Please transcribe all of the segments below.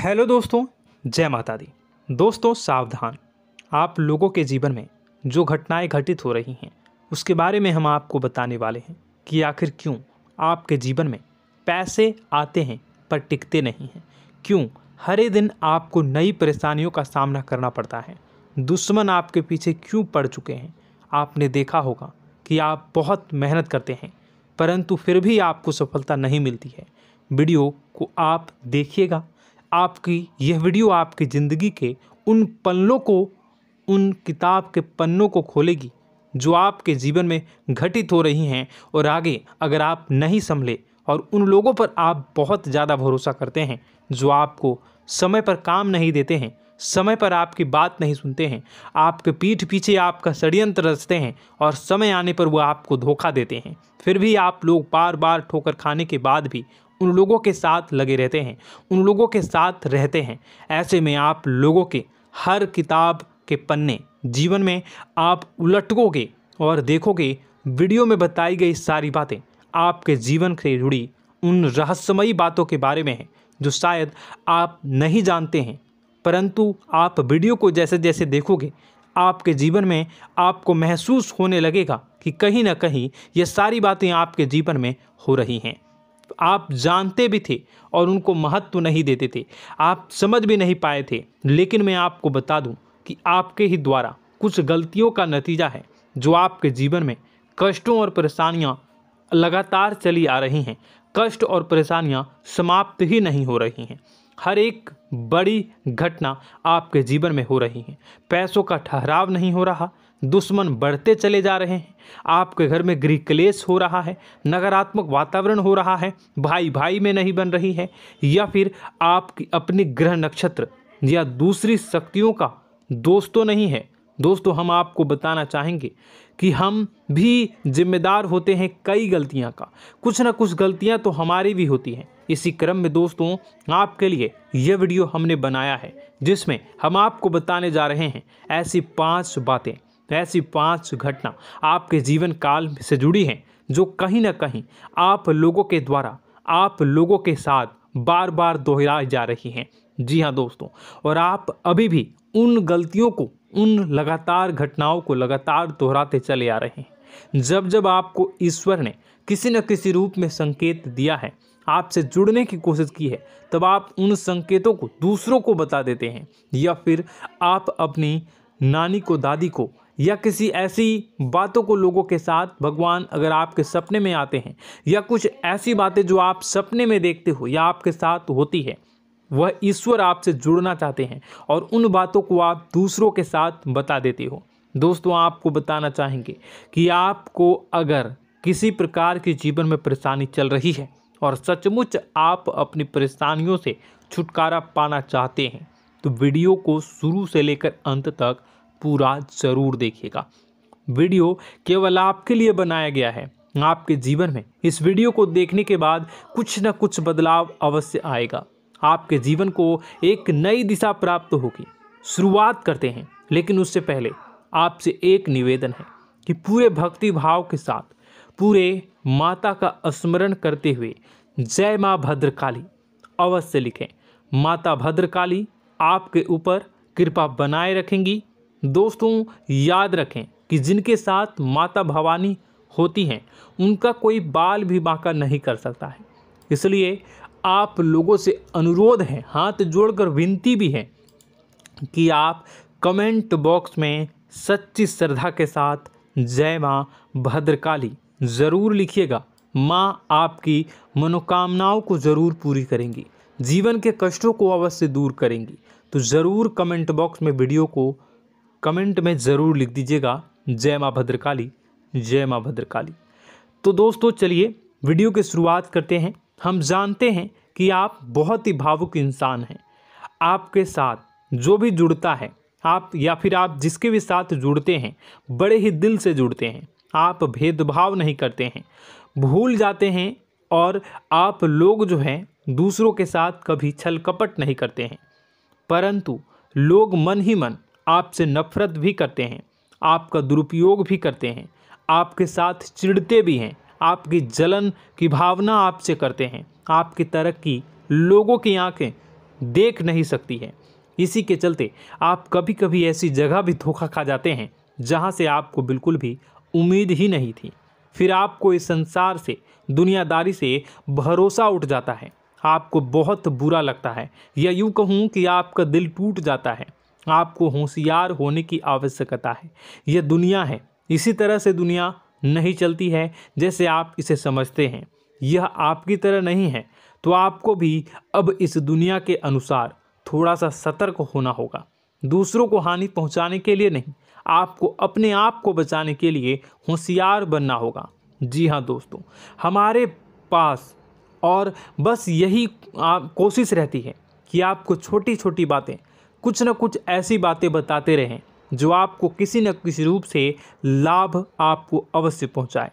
Hello दोस्तों, जय माता दी। दोस्तों सावधान, आप लोगों के जीवन में जो घटनाएं घटित हो रही हैं उसके बारे में हम आपको बताने वाले हैं कि आखिर क्यों आपके जीवन में पैसे आते हैं पर टिकते नहीं हैं। क्यों हर एक दिन आपको नई परेशानियों का सामना करना पड़ता है। दुश्मन आपके पीछे क्यों पड़ चुके हैं। आपने देखा होगा कि आप बहुत मेहनत करते हैं परंतु फिर भी आपको सफलता नहीं मिलती है। वीडियो को आप देखिएगा। आपकी यह वीडियो आपकी ज़िंदगी के उन पन्नों को, उन किताब के पन्नों को खोलेगी जो आपके जीवन में घटित हो रही हैं। और आगे अगर आप नहीं संभले और उन लोगों पर आप बहुत ज़्यादा भरोसा करते हैं जो आपको समय पर काम नहीं देते हैं, समय पर आपकी बात नहीं सुनते हैं, आपके पीठ पीछे आपका षड्यंत्र रचते हैं और समय आने पर वो आपको धोखा देते हैं, फिर भी आप लोग बार बार ठोकर खाने के बाद भी उन लोगों के साथ लगे रहते हैं, उन लोगों के साथ रहते हैं। ऐसे में आप लोगों के हर किताब के पन्ने जीवन में आप उलटोगे और देखोगे वीडियो में बताई गई सारी बातें आपके जीवन से जुड़ी उन रहस्यमयी बातों के बारे में हैं जो शायद आप नहीं जानते हैं। परंतु आप वीडियो को जैसे जैसे देखोगे आपके जीवन में आपको महसूस होने लगेगा कि कहीं ना कहीं ये सारी बातें आपके जीवन में हो रही हैं। आप जानते भी थे और उनको महत्व नहीं देते थे, आप समझ भी नहीं पाए थे। लेकिन मैं आपको बता दूं कि आपके ही द्वारा कुछ गलतियों का नतीजा है जो आपके जीवन में कष्टों और परेशानियां लगातार चली आ रही हैं। कष्ट और परेशानियां समाप्त ही नहीं हो रही हैं। हर एक बड़ी घटना आपके जीवन में हो रही है। पैसों का ठहराव नहीं हो रहा, दुश्मन बढ़ते चले जा रहे हैं, आपके घर में गृह क्लेश हो रहा है, नकारात्मक वातावरण हो रहा है, भाई भाई में नहीं बन रही है, या फिर आपकी अपनी ग्रह नक्षत्र या दूसरी शक्तियों का दोस्तों नहीं है। दोस्तों हम आपको बताना चाहेंगे कि हम भी जिम्मेदार होते हैं कई गलतियां का। कुछ ना कुछ गलतियां तो हमारी भी होती हैं। इसी क्रम में दोस्तों आपके लिए यह वीडियो हमने बनाया है जिसमें हम आपको बताने जा रहे हैं ऐसी 5 बातें, ऐसी 5 घटना आपके जीवन काल से जुड़ी हैं जो कहीं ना कहीं आप लोगों के द्वारा आप लोगों के साथ बार बार दोहराई जा रही हैं। जी हाँ दोस्तों, और आप अभी भी उन गलतियों को, उन लगातार घटनाओं को लगातार दोहराते चले आ रहे हैं। जब जब आपको ईश्वर ने किसी न किसी रूप में संकेत दिया है, आपसे जुड़ने की कोशिश की है, तब आप उन संकेतों को दूसरों को बता देते हैं, या फिर आप अपनी नानी को, दादी को, या किसी ऐसी बातों को लोगों के साथ, भगवान अगर आपके सपने में आते हैं या कुछ ऐसी बातें जो आप सपने में देखते हो या आपके साथ होती है, वह ईश्वर आपसे जुड़ना चाहते हैं और उन बातों को आप दूसरों के साथ बता देते हो। दोस्तों आपको बताना चाहेंगे कि आपको अगर किसी प्रकार की जीवन में परेशानी चल रही है और सचमुच आप अपनी परेशानियों से छुटकारा पाना चाहते हैं तो वीडियो को शुरू से लेकर अंत तक पूरा ज़रूर देखिएगा। वीडियो केवल आपके लिए बनाया गया है। आपके जीवन में इस वीडियो को देखने के बाद कुछ न कुछ बदलाव अवश्य आएगा। आपके जीवन को एक नई दिशा प्राप्त होगी। शुरुआत करते हैं, लेकिन उससे पहले आपसे एक निवेदन है कि पूरे भक्ति भाव के साथ पूरे माता का स्मरण करते हुए जय माँ भद्रकाली अवश्य लिखें। माता भद्रकाली आपके ऊपर कृपा बनाए रखेंगी। दोस्तों याद रखें कि जिनके साथ माता भवानी होती हैं उनका कोई बाल भी बांका नहीं कर सकता है। इसलिए आप लोगों से अनुरोध है, हाथ जोड़कर विनती भी है कि आप कमेंट बॉक्स में सच्ची श्रद्धा के साथ जय माँ भद्रकाली ज़रूर लिखिएगा। माँ आपकी मनोकामनाओं को ज़रूर पूरी करेंगी, जीवन के कष्टों को अवश्य दूर करेंगी। तो ज़रूर कमेंट बॉक्स में वीडियो को कमेंट में ज़रूर लिख दीजिएगा जय माँ भद्रकाली, जय माँ भद्रकाली। तो दोस्तों चलिए वीडियो की शुरुआत करते हैं। हम जानते हैं कि आप बहुत ही भावुक इंसान हैं। आपके साथ जो भी जुड़ता है, आप या फिर आप जिसके भी साथ जुड़ते हैं बड़े ही दिल से जुड़ते हैं। आप भेदभाव नहीं करते हैं, भूल जाते हैं, और आप लोग जो हैं दूसरों के साथ कभी छल कपट नहीं करते हैं। परंतु लोग मन ही मन आपसे नफरत भी करते हैं, आपका दुरुपयोग भी करते हैं, आपके साथ चिढ़ते भी हैं, आपकी जलन की भावना आपसे करते हैं। आपकी तरक्की लोगों की आंखें देख नहीं सकती है। इसी के चलते आप कभी कभी ऐसी जगह भी धोखा खा जाते हैं जहां से आपको बिल्कुल भी उम्मीद ही नहीं थी। फिर आपको इस संसार से, दुनियादारी से भरोसा उठ जाता है। आपको बहुत बुरा लगता है, या यूँ कहूँ कि आपका दिल टूट जाता है। आपको होशियार होने की आवश्यकता है। यह दुनिया है, इसी तरह से दुनिया नहीं चलती है जैसे आप इसे समझते हैं। यह आपकी तरह नहीं है, तो आपको भी अब इस दुनिया के अनुसार थोड़ा सा सतर्क होना होगा। दूसरों को हानि पहुंचाने के लिए नहीं, आपको अपने आप को बचाने के लिए होशियार बनना होगा। जी हाँ दोस्तों, हमारे पास और बस यही कोशिश रहती है कि आपको छोटी छोटी बातें, कुछ न कुछ ऐसी बातें बताते रहें जो आपको किसी न किसी रूप से लाभ आपको अवश्य पहुंचाए,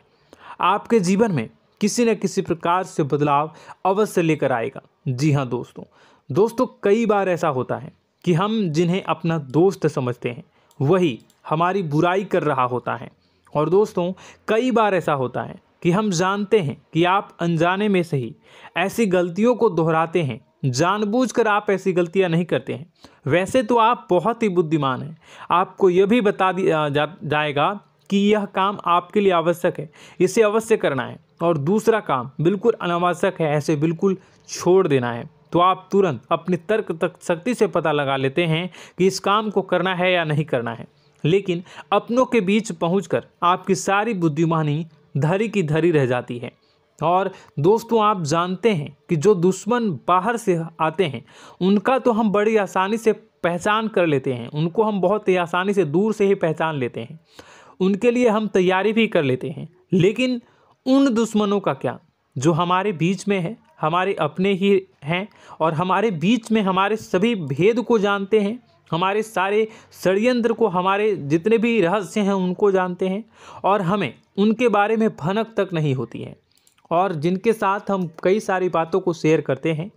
आपके जीवन में किसी न किसी प्रकार से बदलाव अवश्य लेकर आएगा। जी हाँ दोस्तों, कई बार ऐसा होता है कि हम जिन्हें अपना दोस्त समझते हैं वही हमारी बुराई कर रहा होता है। और दोस्तों, कई बार ऐसा होता है कि हम जानते हैं कि आप अनजाने में से ही ऐसी गलतियों को दोहराते हैं। जानबूझकर आप ऐसी गलतियां नहीं करते हैं। वैसे तो आप बहुत ही बुद्धिमान हैं। आपको यह भी बता दिया जाएगा कि यह काम आपके लिए आवश्यक है, इसे अवश्य करना है, और दूसरा काम बिल्कुल अनावश्यक है, ऐसे बिल्कुल छोड़ देना है। तो आप तुरंत अपनी तर्क शक्ति से पता लगा लेते हैं कि इस काम को करना है या नहीं करना है। लेकिन अपनों के बीच पहुंचकर आपकी सारी बुद्धिमानी धरी की धरी रह जाती है। और दोस्तों, आप जानते हैं कि जो दुश्मन बाहर से आते हैं उनका तो हम बड़ी आसानी से पहचान कर लेते हैं, उनको हम बहुत ही आसानी से दूर से ही पहचान लेते हैं, उनके लिए हम तैयारी भी कर लेते हैं। लेकिन उन दुश्मनों का क्या जो हमारे बीच में है, हमारे अपने ही हैं, और हमारे बीच में हमारे सभी भेद को जानते हैं, हमारे सारे षड्यंत्र को, हमारे जितने भी रहस्य हैं उनको जानते हैं, और हमें उनके बारे में भनक तक नहीं होती है, और जिनके साथ हम कई सारी बातों को शेयर करते हैं,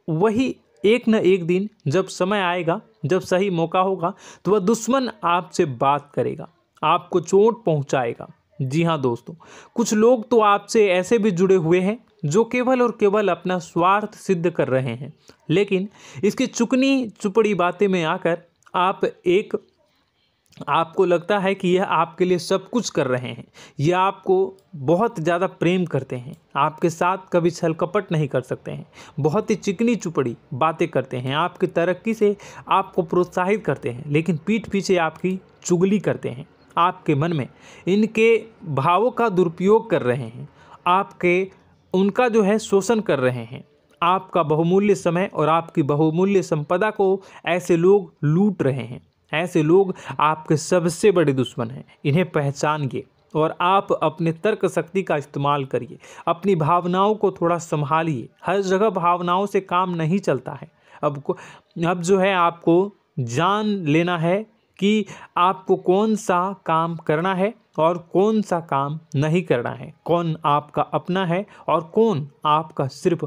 वही एक न एक दिन जब समय आएगा, जब सही मौका होगा, तो वह दुश्मन आपसे बात करेगा, आपको चोट पहुंचाएगा। जी हाँ दोस्तों, कुछ लोग तो आपसे ऐसे भी जुड़े हुए हैं जो केवल और केवल अपना स्वार्थ सिद्ध कर रहे हैं। लेकिन इसकी चुकनी चुपड़ी बातें में आकर आपको लगता है कि यह आपके लिए सब कुछ कर रहे हैं, यह आपको बहुत ज़्यादा प्रेम करते हैं, आपके साथ कभी छल कपट नहीं कर सकते हैं, बहुत ही चिकनी चुपड़ी बातें करते हैं, आपकी तरक्की से आपको प्रोत्साहित करते हैं, लेकिन पीठ पीछे आपकी चुगली करते हैं, आपके मन में इनके भावों का दुरुपयोग कर रहे हैं, उनका जो है शोषण कर रहे हैं। आपका बहुमूल्य समय और आपकी बहुमूल्य संपदा को ऐसे लोग लूट रहे हैं। ऐसे लोग आपके सबसे बड़े दुश्मन हैं। इन्हें पहचानिए और आप अपने तर्क शक्ति का इस्तेमाल करिए। अपनी भावनाओं को थोड़ा संभालिए। हर जगह भावनाओं से काम नहीं चलता है। अब जो है आपको जान लेना है कि आपको कौन सा काम करना है और कौन सा काम नहीं करना है, कौन आपका अपना है और कौन आपका सिर्फ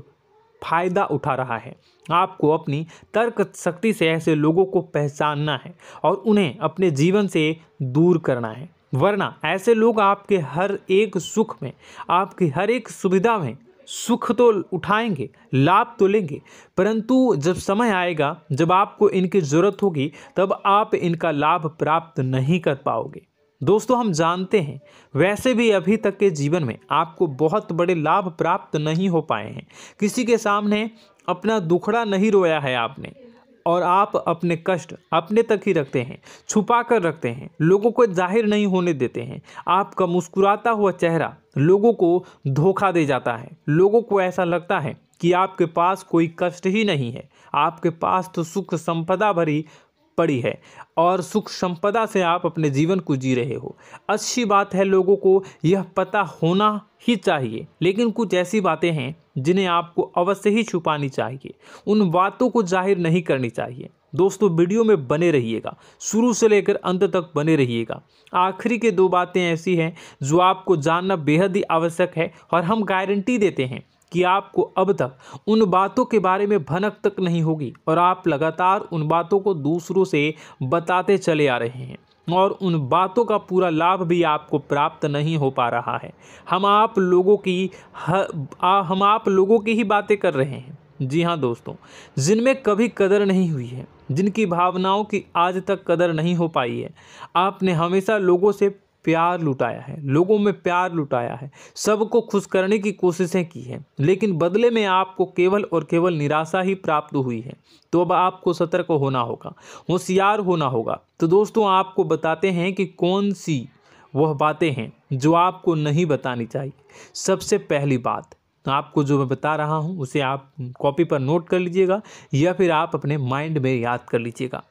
फायदा उठा रहा है। आपको अपनी तर्क शक्ति से ऐसे लोगों को पहचानना है और उन्हें अपने जीवन से दूर करना है, वरना ऐसे लोग आपके हर एक सुख में, आपकी हर एक सुविधा में सुख तो उठाएंगे, लाभ तो लेंगे, परंतु जब समय आएगा, जब आपको इनकी ज़रूरत होगी, तब आप इनका लाभ प्राप्त नहीं कर पाओगे। दोस्तों, हम जानते हैं वैसे भी अभी तक के जीवन में आपको बहुत बड़े लाभ प्राप्त नहीं हो पाए हैं। किसी के सामने अपना दुखड़ा नहीं रोया है आपने, और आप अपने कष्ट अपने तक ही रखते हैं, छुपा कर रखते हैं, लोगों को जाहिर नहीं होने देते हैं। आपका मुस्कुराता हुआ चेहरा लोगों को धोखा दे जाता है। लोगों को ऐसा लगता है कि आपके पास कोई कष्ट ही नहीं है, आपके पास तो सुख संपदा भरी पड़ी है और सुख संपदा से आप अपने जीवन को जी रहे हो। अच्छी बात है, लोगों को यह पता होना ही चाहिए, लेकिन कुछ ऐसी बातें हैं जिन्हें आपको अवश्य ही छुपानी चाहिए। उन बातों को जाहिर नहीं करनी चाहिए। दोस्तों, वीडियो में बने रहिएगा, शुरू से लेकर अंत तक बने रहिएगा। आखिरी के 2 बातें ऐसी हैं जो आपको जानना बेहद ही आवश्यक है, और हम गारंटी देते हैं कि आपको अब तक उन बातों के बारे में भनक तक नहीं होगी, और आप लगातार उन बातों को दूसरों से बताते चले आ रहे हैं, और उन बातों का पूरा लाभ भी आपको प्राप्त नहीं हो पा रहा है। हम आप लोगों की ही बातें कर रहे हैं, जी हाँ दोस्तों, जिनमें कभी कदर नहीं हुई है, जिनकी भावनाओं की आज तक कदर नहीं हो पाई है। आपने हमेशा लोगों से प्यार लुटाया है, लोगों में प्यार लुटाया है, सबको खुश करने की कोशिशें की है, लेकिन बदले में आपको केवल और केवल निराशा ही प्राप्त हुई है। तो अब आपको सतर्क होना होगा, होशियार होना होगा। तो दोस्तों, आपको बताते हैं कि कौन सी वह बातें हैं जो आपको नहीं बतानी चाहिए। सबसे पहली बात, आपको जो मैं बता रहा हूं उसे आप कॉपी पर नोट कर लीजिएगा या फिर आप अपने माइंड में याद कर लीजिएगा।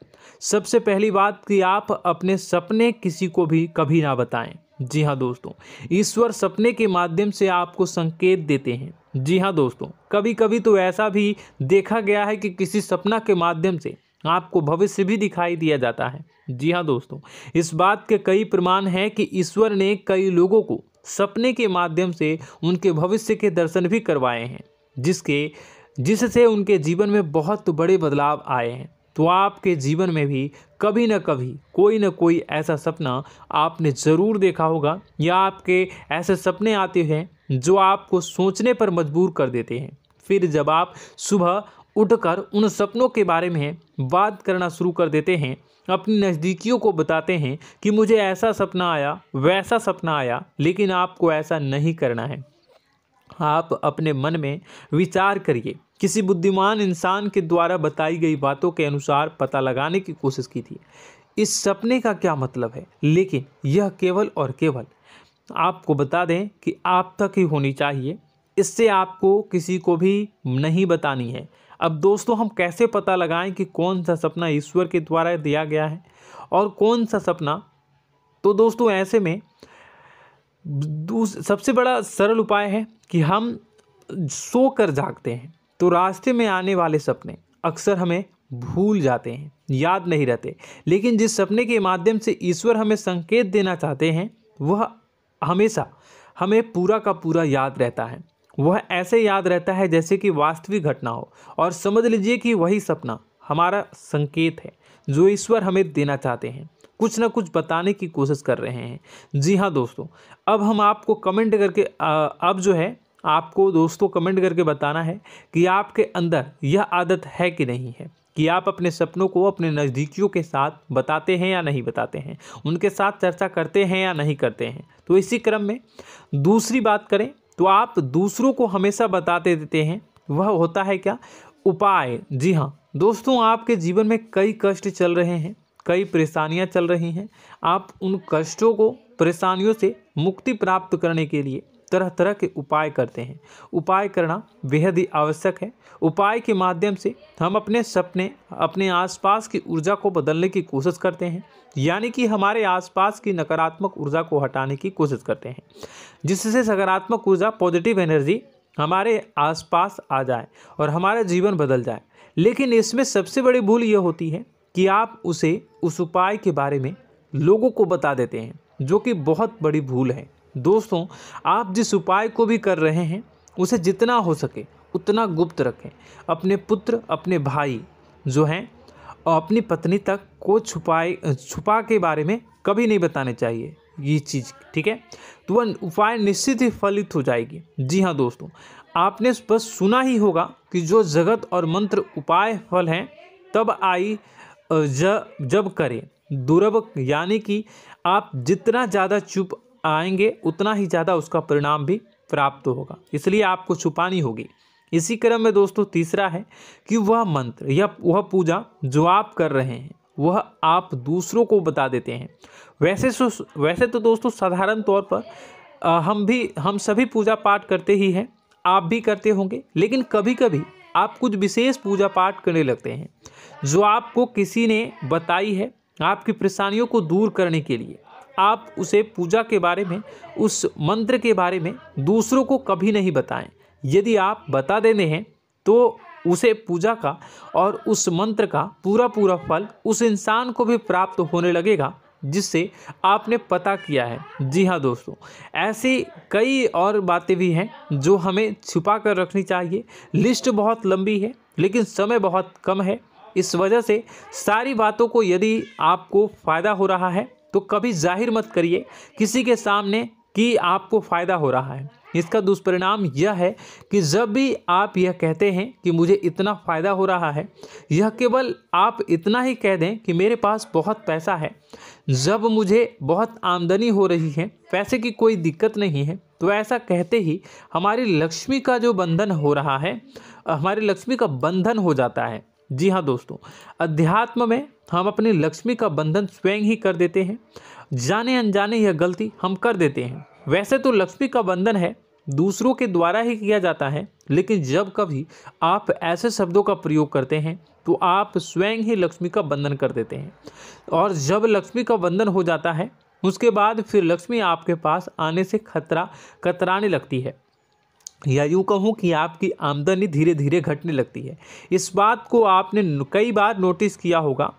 सबसे पहली बात कि आप अपने सपने किसी को भी कभी ना बताएं। जी हाँ दोस्तों, ईश्वर सपने के माध्यम से आपको संकेत देते हैं। जी हाँ दोस्तों, कभी कभी तो ऐसा भी देखा गया है कि किसी सपना के माध्यम से आपको भविष्य भी दिखाई दिया जाता है। जी हाँ दोस्तों, इस बात के कई प्रमाण हैं कि ईश्वर ने कई लोगों को सपने के माध्यम से उनके भविष्य के दर्शन भी करवाए हैं, जिससे उनके जीवन में बहुत बड़े बदलाव आए हैं। तो आपके जीवन में भी कभी न कभी कोई न कोई ऐसा सपना आपने ज़रूर देखा होगा, या आपके ऐसे सपने आते हैं जो आपको सोचने पर मजबूर कर देते हैं। फिर जब आप सुबह उठकर उन सपनों के बारे में बात करना शुरू कर देते हैं, अपनी नज़दीकियों को बताते हैं कि मुझे ऐसा सपना आया, वैसा सपना आया, लेकिन आपको ऐसा नहीं करना है। आप अपने मन में विचार करिए। किसी बुद्धिमान इंसान के द्वारा बताई गई बातों के अनुसार पता लगाने की कोशिश की थी इस सपने का क्या मतलब है, लेकिन यह केवल और केवल आपको बता दें कि आप तक ही होनी चाहिए। इससे आपको किसी को भी नहीं बतानी है। अब दोस्तों, हम कैसे पता लगाएं कि कौन सा सपना ईश्वर के द्वारा दिया गया है और कौन सा सपना? तो दोस्तों, ऐसे में सबसे बड़ा सरल उपाय है कि हम सोकर जागते हैं तो रास्ते में आने वाले सपने अक्सर हमें भूल जाते हैं, याद नहीं रहते। लेकिन जिस सपने के माध्यम से ईश्वर हमें संकेत देना चाहते हैं, वह हमेशा हमें पूरा का पूरा याद रहता है। वह ऐसे याद रहता है जैसे कि वास्तविक घटना हो, और समझ लीजिए कि वही सपना हमारा संकेत है जो ईश्वर हमें देना चाहते हैं, कुछ ना कुछ बताने की कोशिश कर रहे हैं। जी हाँ दोस्तों, अब हम आपको कमेंट करके अब जो है आपको दोस्तों कमेंट करके बताना है कि आपके अंदर यह आदत है कि नहीं है, कि आप अपने सपनों को अपने नज़दीकियों के साथ बताते हैं या नहीं बताते हैं, उनके साथ चर्चा करते हैं या नहीं करते हैं। तो इसी क्रम में दूसरी बात करें तो आप दूसरों को हमेशा बताते देते हैं। वह होता है क्या? उपाय। जी हाँ दोस्तों, आपके जीवन में कई कष्ट चल रहे हैं, कई परेशानियां चल रही हैं। आप उन कष्टों को, परेशानियों से मुक्ति प्राप्त करने के लिए तरह तरह के उपाय करते हैं। उपाय करना बेहद ही आवश्यक है। उपाय के माध्यम से हम अपने सपने, अपने आसपास की ऊर्जा को बदलने की कोशिश करते हैं, यानी कि हमारे आसपास की नकारात्मक ऊर्जा को हटाने की कोशिश करते हैं, जिससे सकारात्मक ऊर्जा, पॉजिटिव एनर्जी हमारे आसपास आ जाए और हमारा जीवन बदल जाए। लेकिन इसमें सबसे बड़ी भूल यह होती है कि आप उस उपाय के बारे में लोगों को बता देते हैं, जो कि बहुत बड़ी भूल है। दोस्तों, आप जिस उपाय को भी कर रहे हैं उसे जितना हो सके उतना गुप्त रखें। अपने पुत्र, अपने भाई जो हैं और अपनी पत्नी तक को छुपा के बारे में कभी नहीं बताने चाहिए ये चीज़, ठीक है? तो वह उपाय निश्चित ही फलित हो जाएगी। जी हाँ दोस्तों, आपने बस सुना ही होगा कि जो जगत और मंत्र उपाय फल हैं तब आई जब करें दुर्लभ, यानी कि आप जितना ज़्यादा चुप आएंगे उतना ही ज़्यादा उसका परिणाम भी प्राप्त होगा, इसलिए आपको छुपानी होगी। इसी क्रम में दोस्तों तीसरा है कि वह मंत्र या वह पूजा जो आप कर रहे हैं वह आप दूसरों को बता देते हैं। वैसे तो दोस्तों साधारण तौर पर हम सभी पूजा पाठ करते ही हैं, आप भी करते होंगे, लेकिन कभी कभी आप कुछ विशेष पूजा पाठ करने लगते हैं जो आपको किसी ने बताई है आपकी परेशानियों को दूर करने के लिए। आप उसे पूजा के बारे में, उस मंत्र के बारे में दूसरों को कभी नहीं बताएं। यदि आप बता देते हैं तो उसे पूजा का और उस मंत्र का पूरा पूरा फल उस इंसान को भी प्राप्त होने लगेगा जिससे आपने पता किया है। जी हाँ दोस्तों, ऐसी कई और बातें भी हैं जो हमें छुपा कर रखनी चाहिए। लिस्ट बहुत लंबी है लेकिन समय बहुत कम है, इस वजह से सारी बातों को यदि आपको फ़ायदा हो रहा है तो कभी जाहिर मत करिए किसी के सामने कि आपको फ़ायदा हो रहा है। इसका दुष्परिणाम यह है कि जब भी आप यह कहते हैं कि मुझे इतना फ़ायदा हो रहा है, यह केवल आप इतना ही कह दें कि मेरे पास बहुत पैसा है, जब मुझे बहुत आमदनी हो रही है, पैसे की कोई दिक्कत नहीं है, तो ऐसा कहते ही हमारी लक्ष्मी का जो बंधन हो रहा है, हमारी लक्ष्मी का बंधन हो जाता है। जी हाँ दोस्तों, अध्यात्म में हम अपनी लक्ष्मी का बंधन स्वयं ही कर देते हैं। जाने अनजाने यह गलती हम कर देते हैं। वैसे तो लक्ष्मी का बंधन है दूसरों के द्वारा ही किया जाता है, लेकिन जब कभी आप ऐसे शब्दों का प्रयोग करते हैं तो आप स्वयं ही लक्ष्मी का बंधन कर देते हैं। और जब लक्ष्मी का बंधन हो जाता है, उसके बाद फिर लक्ष्मी आपके पास आने से कतराने लगती है, या यूँ कहूँ कि आपकी आमदनी धीरे धीरे घटने लगती है। इस बात को आपने कई बार नोटिस किया होगा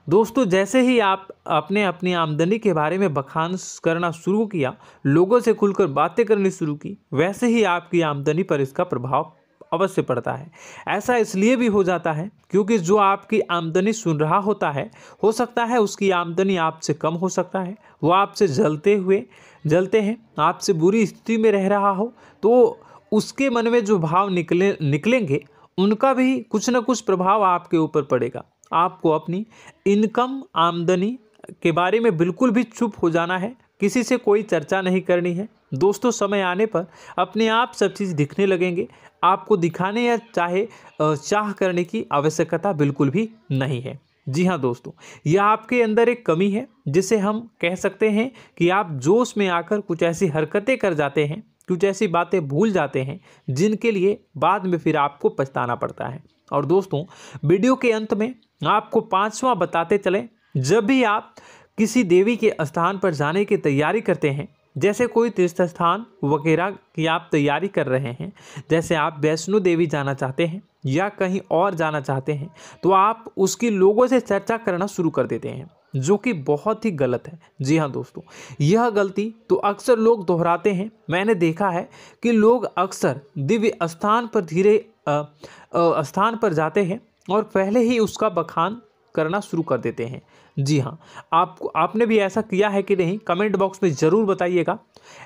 दोस्तों। जैसे ही आप अपने अपनी आमदनी के बारे में बखान करना शुरू किया, लोगों से खुलकर बातें करनी शुरू की, वैसे ही आपकी आमदनी पर इसका प्रभाव अवश्य पड़ता है। ऐसा इसलिए भी हो जाता है क्योंकि जो आपकी आमदनी सुन रहा होता है, हो सकता है उसकी आमदनी आपसे कम हो सकता है, वो आपसे जलते हैं, आपसे बुरी स्थिति में रह रहा हो, तो उसके मन में जो भाव निकलेंगे उनका भी कुछ न कुछ प्रभाव आपके ऊपर पड़ेगा। आपको अपनी इनकम आमदनी के बारे में बिल्कुल भी चुप हो जाना है, किसी से कोई चर्चा नहीं करनी है दोस्तों। समय आने पर अपने आप सब चीज़ दिखने लगेंगे। आपको दिखाने या चाह करने की आवश्यकता बिल्कुल भी नहीं है। जी हाँ दोस्तों, यह आपके अंदर एक कमी है, जिसे हम कह सकते हैं कि आप जोश में आकर कुछ ऐसी हरकतें कर जाते हैं, कुछ ऐसी बातें भूल जाते हैं जिनके लिए बाद में फिर आपको पछताना पड़ता है। और दोस्तों, वीडियो के अंत में आपको 5वां बताते चलें, जब भी आप किसी देवी के स्थान पर जाने की तैयारी करते हैं, जैसे कोई तीर्थ स्थान वगैरह की आप तैयारी कर रहे हैं, जैसे आप वैष्णो देवी जाना चाहते हैं या कहीं और जाना चाहते हैं, तो आप उसकी लोगों से चर्चा करना शुरू कर देते हैं, जो कि बहुत ही गलत है। जी हाँ दोस्तों, यह गलती तो अक्सर लोग दोहराते हैं। मैंने देखा है कि लोग अक्सर दिव्य स्थान पर जाते हैं और पहले ही उसका बखान करना शुरू कर देते हैं। जी हाँ, आपने भी ऐसा किया है कि नहीं, कमेंट बॉक्स में ज़रूर बताइएगा।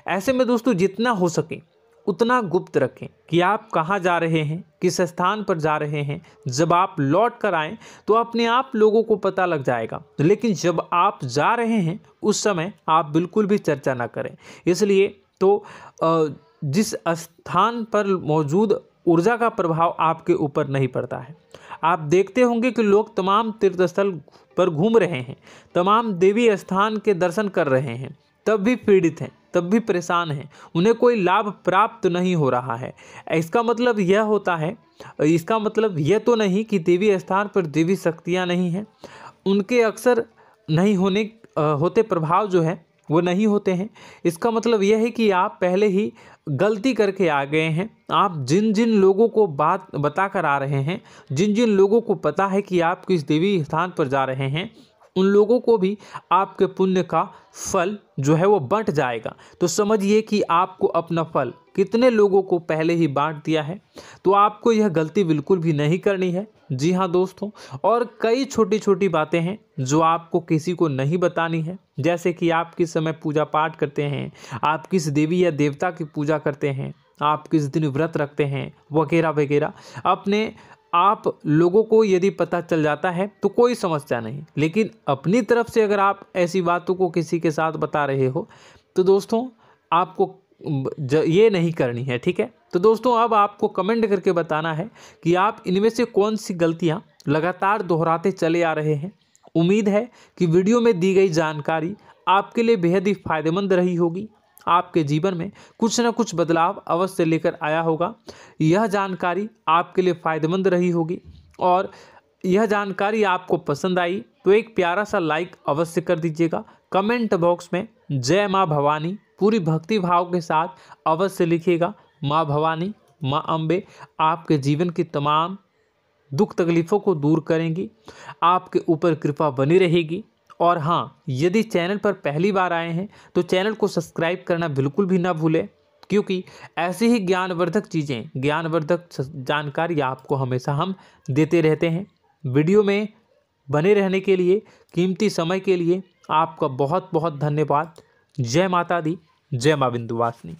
ऐसे में दोस्तों, जितना हो सके उतना गुप्त रखें कि आप कहाँ जा रहे हैं, किस स्थान पर जा रहे हैं। जब आप लौट कर आएँ तो अपने आप लोगों को पता लग जाएगा, लेकिन जब आप जा रहे हैं उस समय आप बिल्कुल भी चर्चा ना करें। इसलिए तो जिस स्थान पर मौजूद ऊर्जा का प्रभाव आपके ऊपर नहीं पड़ता है। आप देखते होंगे कि लोग तमाम तीर्थ स्थल पर घूम रहे हैं, तमाम देवी स्थान के दर्शन कर रहे हैं, तब भी पीड़ित हैं, तब भी परेशान हैं, उन्हें कोई लाभ प्राप्त नहीं हो रहा है। इसका मतलब यह तो नहीं कि देवी स्थान पर देवी शक्तियाँ नहीं हैं, उनके अक्सर नहीं होते प्रभाव जो है वो नहीं होते हैं। इसका मतलब यह है कि आप पहले ही गलती करके आ गए हैं। आप जिन जिन लोगों को बात बता कर आ रहे हैं, जिन जिन लोगों को पता है कि आप किस देवी स्थान पर जा रहे हैं, उन लोगों को भी आपके पुण्य का फल जो है वो बंट जाएगा। तो समझिए कि आपको अपना फल कितने लोगों को पहले ही बांट दिया है। तो आपको यह गलती बिल्कुल भी नहीं करनी है। जी हाँ दोस्तों, और कई छोटी छोटी बातें हैं जो आपको किसी को नहीं बतानी है, जैसे कि आप किस समय पूजा पाठ करते हैं, आप किस देवी या देवता की पूजा करते हैं, आप किस दिन व्रत रखते हैं, वगैरह वगैरह। अपने आप लोगों को यदि पता चल जाता है तो कोई समस्या नहीं, लेकिन अपनी तरफ से अगर आप ऐसी बातों को किसी के साथ बता रहे हो तो दोस्तों आपको ये नहीं करनी है, ठीक है। तो दोस्तों, अब आपको कमेंट करके बताना है कि आप इनमें से कौन सी गलतियां लगातार दोहराते चले आ रहे हैं। उम्मीद है कि वीडियो में दी गई जानकारी आपके लिए बेहद ही फायदेमंद रही होगी, आपके जीवन में कुछ न कुछ बदलाव अवश्य लेकर आया होगा। यह जानकारी आपके लिए फ़ायदेमंद रही होगी और यह जानकारी आपको पसंद आई तो एक प्यारा सा लाइक अवश्य कर दीजिएगा। कमेंट बॉक्स में जय माँ भवानी पूरी भक्ति भाव के साथ अवश्य लिखिएगा। माँ भवानी, माँ अम्बे आपके जीवन की तमाम दुख तकलीफ़ों को दूर करेंगी, आपके ऊपर कृपा बनी रहेगी। और हाँ, यदि चैनल पर पहली बार आए हैं तो चैनल को सब्सक्राइब करना बिल्कुल भी ना भूलें, क्योंकि ऐसी ही ज्ञानवर्धक चीज़ें, ज्ञानवर्धक जानकारी आपको हमेशा हम देते रहते हैं। वीडियो में बने रहने के लिए, कीमती समय के लिए आपका बहुत बहुत धन्यवाद। जय माता दी, जय माँ विंध्यवासिनी।